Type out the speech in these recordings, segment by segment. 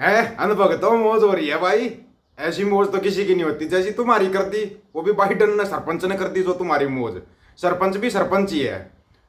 है अनुभव तो मौज हो रही है भाई। ऐसी मौज तो किसी की नहीं होती जैसी तुम्हारी कर दी। वो भी बाइडन ने सरपंच ने कर दी जो तुम्हारी मौज। सरपंच भी सरपंच ही है।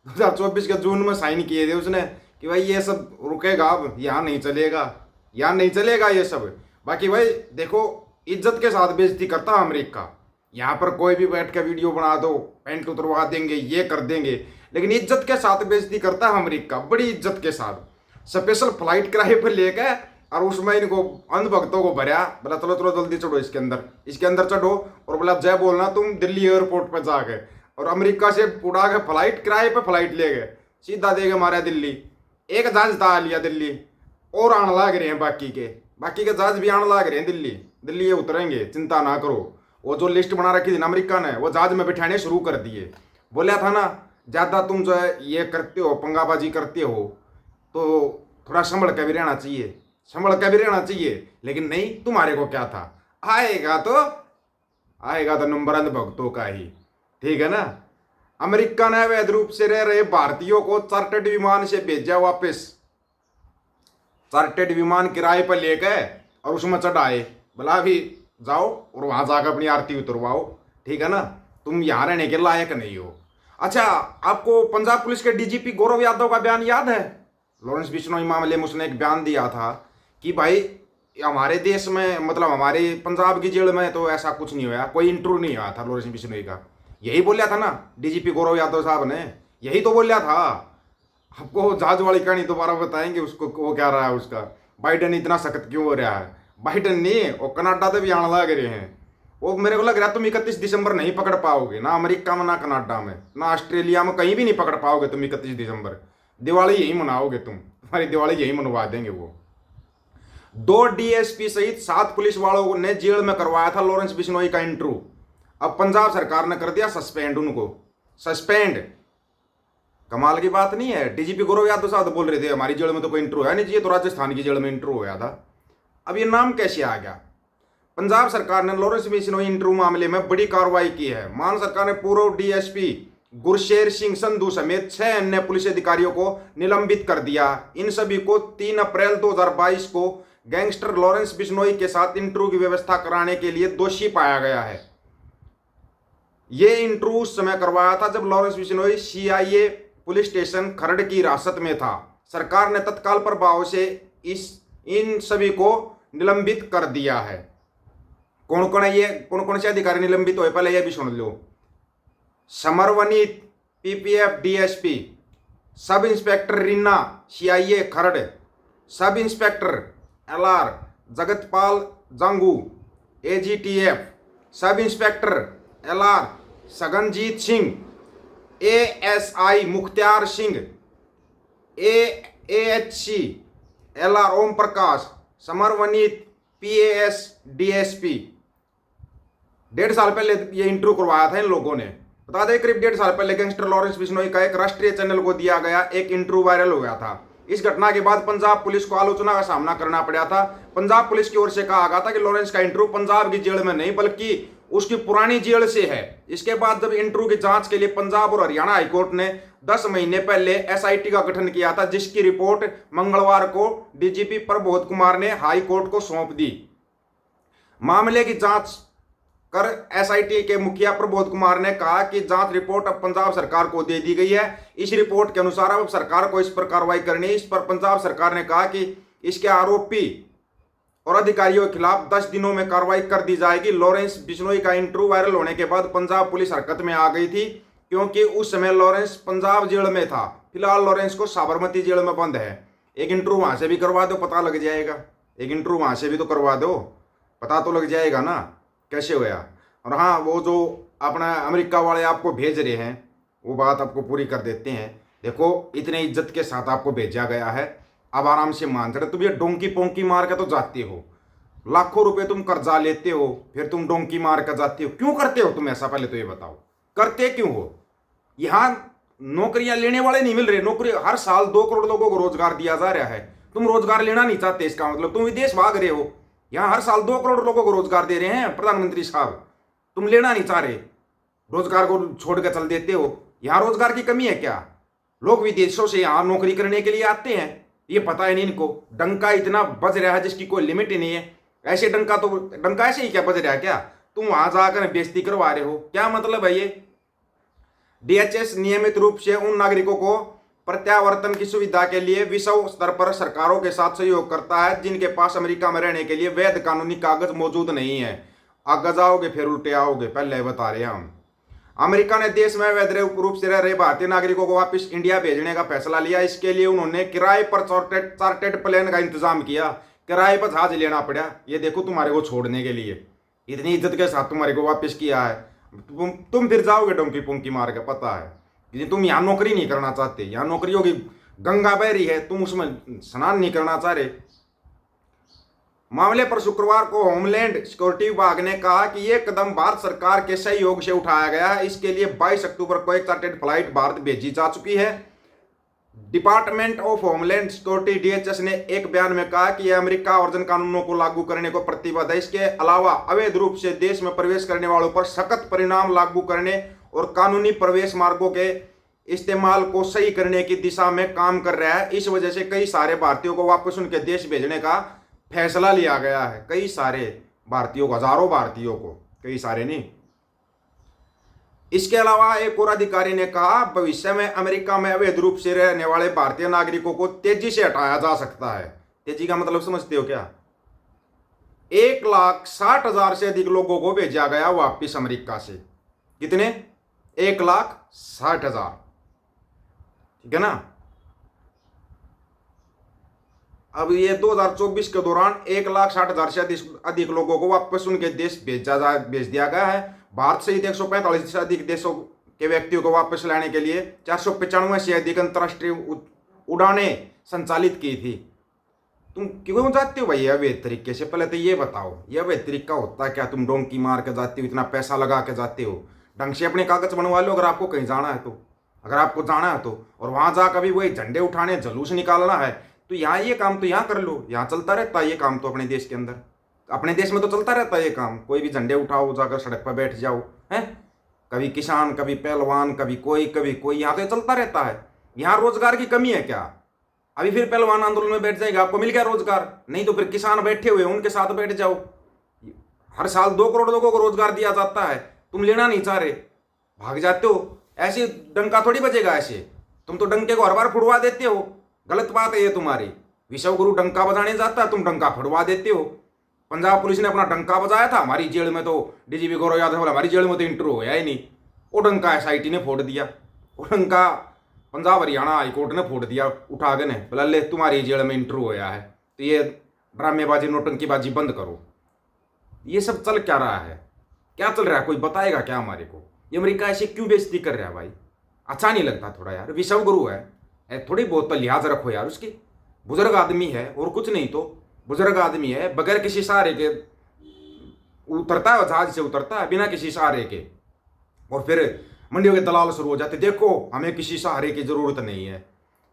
2024 के जून में साइन किए थे उसने कि भाई ये सब रुकेगा, अब यहाँ नहीं चलेगा, यहाँ नहीं चलेगा ये सब। बाकी भाई देखो, इज्जत के साथ बेइज्जती करता है अमेरिका। यहाँ पर कोई भी बैठ के वीडियो बना दो, पैंट उतरवा देंगे, ये कर देंगे, लेकिन इज्जत के साथ बेइज्जती करता है अमेरिका, बड़ी इज्जत के साथ। स्पेशल फ्लाइट किराए पर लेकर और उसमें इनको अंधभक्तों को भरा, बोला चलो चलो जल्दी चढ़ो इसके अंदर चढ़ो, और बोला जय बोलना तुम दिल्ली एयरपोर्ट पर जाके, और अमेरिका से उड़ा के फ्लाइट किराए पे फ्लाइट ले गए, सीधा दे गए मारा दिल्ली। एक जहाज था लिया दिल्ली, और आने लाग रहे हैं बाकी के जहाज भी आने लाग रहे हैं दिल्ली ये उतरेंगे, चिंता ना करो। वो जो लिस्ट बना रखी थी ना अमेरिका ने, वो जहाज में बिठाने शुरू कर दिए। बोला था ना ज़्यादा तुम जो है ये करते हो, पंगाबाजी करते हो, तो थोड़ा संभल के भी रहना चाहिए, संभल के भी रहना चाहिए। लेकिन नहीं, तुम्हारे को क्या था, आएगा तो नंबर अंध भक्तों का ही, ठीक है ना। अमेरिका ने अवैध रूप से रह रहे भारतीयों को चार्टर्ड विमान से भेजा वापस, चार्टर्ड विमान किराए पर लेकर और उसमें चढ़ाए। बोला अभी जाओ और वहां जाकर अपनी आरती उतरवाओ, ठीक है ना, तुम यहाँ रहने के लायक नहीं हो। अच्छा, आपको पंजाब पुलिस के डीजीपी गौरव यादव का बयान याद है? लॉरेंस बिश्नोई मामले में उसने एक बयान दिया था कि भाई हमारे देश में, मतलब हमारे पंजाब की जेल में तो ऐसा कुछ नहीं हुआ, कोई इंटरव्यू नहीं आया था लॉरेंस बिश्नोई का। यही बोलिया था ना डीजीपी गौरव यादव साहब ने, यही तो बोलिया था। आपको जहाज वाली कहानी दोबारा बताएंगे उसको, वो क्या रहा है उसका। बाइडन इतना सख्त क्यों हो रहा है? बाइडन नहीं, वो कनाडा से भी आने लग रहे हैं। वो मेरे को लग रहा है तुम 31 दिसंबर नहीं पकड़ पाओगे, ना अमेरिका में, ना कनाडा में, ना ऑस्ट्रेलिया में, कहीं भी नहीं पकड़ पाओगे तुम 31 दिसंबर। दिवाली यही मनाओगे तुम, तुम्हारी दिवाली यही मनवा देंगे वो। 2 डीएसपी सहित 7 पुलिस वालों ने जेल में करवाया था लॉरेंस बिश्नोई का इंटरव्यू। अब पंजाब सरकार ने कर दिया सस्पेंड उनको, सस्पेंड। कमाल की बात नहीं है? डीजीपी गौरव यादव साहब तो बोल रहे थे हमारी जेल में तो कोई इंटरव्यू है नहीं, ये तो राजस्थान की जेल में इंटरव्यू हुआ था। अब ये नाम कैसे आ गया? पंजाब सरकार ने लॉरेंस बिश्नोई इंटरव्यू मामले में बड़ी कार्रवाई की है। मान सरकार ने पूर्व डीएसपी गुरशेर सिंह संधू समेत 6 अन्य पुलिस अधिकारियों को निलंबित कर दिया। इन सभी को 3 अप्रैल 2022 को गैंगस्टर लॉरेंस बिश्नोई के साथ इंटरव्यू की व्यवस्था कराने के लिए दोषी पाया गया है। ये इंटरव्यू उस समय करवाया था जब Lawrence Bishnoi CIA police station Kharar की हिरासत में था। सरकार ने तत्काल प्रभाव से इन सभी को निलंबित कर दिया है। कौन कौन से अधिकारी निलंबित हुए पहले ये भी सुन लो। Samarvaneet PPF DSP, sub inspector Reena CIA Kharar, sub inspector LR Jagatpal Jangu AGTF, sub inspector LR Saganjeet Singh, ASI Mukhtiyar Singh, AHC LR Om Prakash, Samarvaneet PAS DSP. 1.5 साल पहले ये इंटरव्यू करवाया था इन लोगों ने। बता दें करीब 1.5 साल पहले गैंगस्टर लॉरेंस बिश्नोई का एक राष्ट्रीय चैनल को दिया गया एक इंटरव्यू वायरल हो गया था। इस घटना के बाद पंजाब पुलिस को आलोचना का सामना करना पड़ा था। पंजाब पुलिस की ओर से कहा गया था कि लॉरेंस का इंटरव्यू पंजाब की जेल में नहीं बल्कि उसकी पुरानी जेल से है। इसके बाद जब इंटरव्यू की जांच के लिए पंजाब और हरियाणा हाईकोर्ट ने 10 महीने पहले एसआईटी का गठन किया था, जिसकी रिपोर्ट मंगलवार को डीजीपी प्रबोध कुमार ने हाईकोर्ट को सौंप दी। मामले की जांच कर एसआईटी के मुखिया प्रबोध कुमार ने कहा कि जांच रिपोर्ट अब पंजाब सरकार को दे दी गई है। इस रिपोर्ट के अनुसार अब सरकार को इस पर कार्रवाई करनी है। इस पर पंजाब सरकार ने कहा कि इसके आरोपी और अधिकारियों के खिलाफ 10 दिनों में कार्रवाई कर दी जाएगी। लॉरेंस बिश्नोई का इंटरव्यू वायरल होने के बाद पंजाब पुलिस हरकत में आ गई थी, क्योंकि उस समय लॉरेंस पंजाब जेल में था। फिलहाल लॉरेंस को साबरमती जेल में बंद है। एक इंटरव्यू वहां से भी करवा दो, पता लग जाएगा। एक इंटरव्यू वहां से भी तो करवा दो, पता तो लग जाएगा ना कैसे हुआ। और हाँ, वो जो अपना अमेरिका वाले आपको भेज रहे हैं वो बात आपको पूरी कर देते हैं। देखो, इतने इज्जत के साथ आपको भेजा गया है, अब आराम से मान रहे। तुम ये डोंकी पोंकी मार के तो जाते हो, लाखों रुपए तुम कर्जा लेते हो, फिर तुम डोंकी मार कर जाते हो। क्यों करते हो तुम ऐसा, पहले तो ये बताओ, करते क्यों हो? यहाँ नौकरियां लेने वाले नहीं मिल रहे। नौकरी हर साल 2 करोड़ लोगों को रोजगार दिया जा रहा है। तुम रोजगार लेना नहीं चाहते, इसका मतलब तुम विदेश भाग रहे हो। यहाँ हर साल 2 करोड़ लोगों को रोजगार दे रहे हैं प्रधानमंत्री साहब, तुम लेना नहीं चाह रहे, रोजगार को छोड़ कर चल देते हो। यहाँ रोजगार की कमी है क्या? लोग विदेशों से यहाँ नौकरी करने के लिए आते हैं, ये पता ही नहीं इनको। डंका इतना बज रहा है जिसकी कोई लिमिट ही नहीं है। ऐसे डंका ऐसे ही क्या बज रहा है क्या? तुम वहां जाकर बेइज्जती करवा रहे हो, क्या मतलब है ये? डीएचएस नियमित रूप से उन नागरिकों को प्रत्यावर्तन की सुविधा के लिए विश्व स्तर पर सरकारों के साथ सहयोग करता है जिनके पास अमेरिका में रहने के लिए वैध कानूनी कागज मौजूद नहीं है। आगे जाओगे फिर उल्टे आओगे, पहले बता रहे हम। अमेरिका ने देश में अवैध रूप से रह रहे भारतीय नागरिकों को वापस इंडिया भेजने का फैसला लिया। इसके लिए उन्होंने किराए पर चार्टेड प्लेन का इंतजाम किया। किराए पर जहाज लेना पड़ा, ये देखो तुम्हारे को छोड़ने के लिए। इतनी इज्जत के साथ तुम्हारे को वापस किया है। तुम फिर जाओगे डोंकी पुंकी मार के, पता है कि तुम यहाँ नौकरी नहीं करना चाहते। यहाँ नौकरियों की गंगा बह रही है, तुम उसमें स्नान नहीं करना चाह रहे। मामले पर शुक्रवार को होमलैंड सिक्योरिटी विभाग ने कहा कि यह कदम भारत सरकार के सहयोग से उठाया गया है। इसके लिए 22 अक्टूबर को एक चार्टेड फ्लाइट भारत भेजी जा चुकी है। Department of homeland security DHS ने एक बयान में कहा कि यह अमेरिका वर्जन कानूनों को लागू करने को प्रतिबद्ध है। इसके अलावा अवैध रूप से देश में प्रवेश करने वालों पर सख्त परिणाम लागू करने और कानूनी प्रवेश मार्गों के इस्तेमाल को सही करने की दिशा में काम कर रहा है। इस वजह से कई सारे भारतीयों को वापस उनके देश भेजने का फैसला लिया गया है। कई सारे भारतीयों को, हजारों भारतीयों को, कई सारे नहीं। इसके अलावा एक और अधिकारी ने कहा भविष्य में अमेरिका में अवैध रूप से रहने वाले भारतीय नागरिकों को तेजी से हटाया जा सकता है। तेजी का मतलब समझते हो क्या? 1,60,000 से अधिक लोगों को भेजा गया वापिस अमेरिका से। कितने? 1,60,000, ठीक है ना। अब ये 2024 के दौरान 1,60,000 से अधिक लोगों को वापस उनके देश भेज दिया गया है। भारत सहित 145 से अधिक देशों के व्यक्तियों को वापस लाने के लिए 495 से अधिक अंतर्राष्ट्रीय उड़ानें संचालित की थी। तुम क्यों जाते हो भाई अवैध तरीके से? पहले तो ये बताओ, ये अवैध तरीका होता है क्या? तुम डोंकी मार के जाते हो, इतना पैसा लगा के जाते हो। ढंग से अपने कागज बनवा लो अगर आपको कहीं जाना है तो। अगर आपको जाना है तो, और वहां जा कभी वही झंडे उठाने, जुलूस निकालना है तो यहाँ ये काम तो यहाँ कर लो। यहाँ चलता रहता है ये काम तो अपने देश के अंदर, अपने देश में तो चलता रहता है ये काम। कोई भी झंडे उठाओ, जाकर सड़क पर बैठ जाओ, हैं? कभी किसान, कभी पहलवान, कभी कोई, यहाँ तो चलता रहता है। यहाँ रोजगार की कमी है क्या? अभी फिर पहलवान आंदोलन में बैठ जाएगा, आपको मिल गया रोजगार? नहीं तो फिर किसान बैठे हुए उनके साथ बैठ जाओ। हर साल 2 करोड़ लोगों को रोजगार दिया जाता है, तुम लेना नहीं चाह रहे, भाग जाते हो। ऐसे डंका थोड़ी बजेगा ऐसे। तुम तो डंके को हर बार फुड़वा देते हो। गलत बात है ये तुम्हारी। विश्व गुरु डंका बजाने जाता है, तुम डंका फुड़वा देते हो। पंजाब पुलिस ने अपना डंका बजाया था हमारी जेल में, तो डीजीपी गौरव यादव बोला हमारी जेल में तो इंटरव्यू होया ही नहीं। वो डंका एसआईटी ने फोड़ दिया, वो डंका पंजाब हरियाणा हाईकोर्ट ने फोड़ दिया उठा के ने, बोला ले तुम्हारी जेल में इंटरव्यू होया है, तो ये ड्रामेबाजी नोटंकीबाजी बंद करो। ये सब चल क्या रहा है? क्या चल रहा है? कोई बताएगा क्या हमारे को? ये अमेरिका ऐसे क्यों बेइज्जती कर रहा है भाई? अच्छा नहीं लगता थोड़ा यार? विश्व गुरु है, थोड़ी बहुत तो लिहाज रखो यार उसकी। बुजुर्ग आदमी है और कुछ नहीं तो बुजुर्ग आदमी है, बगैर किसी सहारे के उतरता है, जहाज से उतरता है बिना किसी सहारे के, और फिर मंडियों के दलाल शुरू हो जाते, देखो हमें किसी सहारे की जरूरत नहीं है।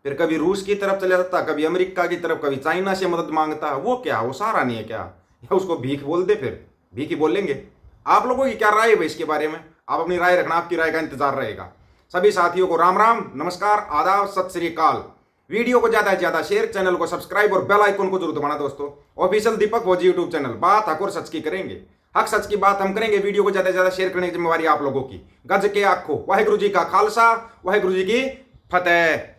फिर कभी रूस की तरफ चले जाता, कभी अमेरिका की तरफ, कभी चाइना से मदद मांगता है। वो क्या, वो सहारा नहीं है क्या? या उसको भीख बोल दे, फिर भीख ही बोलेंगे। आप लोगों की क्या राय है इसके बारे में? आप अपनी राय रखना, आपकी राय का इंतजार रहेगा। सभी साथियों को राम राम, नमस्कार, आदाब, सत श्री अकाल। वीडियो को ज्यादा से ज्यादा शेयर, चैनल को सब्सक्राइब और बेल आइकन को जरूर दबाना दोस्तों। ऑफिशियल दीपक फौजी यूट्यूब चैनल, बात हक और सच की करेंगे, हक सच की बात हम करेंगे। वीडियो को ज्यादा से ज्यादा शेयर करने की जिम्मेवारी आप लोगों की। गज के आखो, वाहिगुरु जी का खालसा, वाहिगुरु जी की फतेह।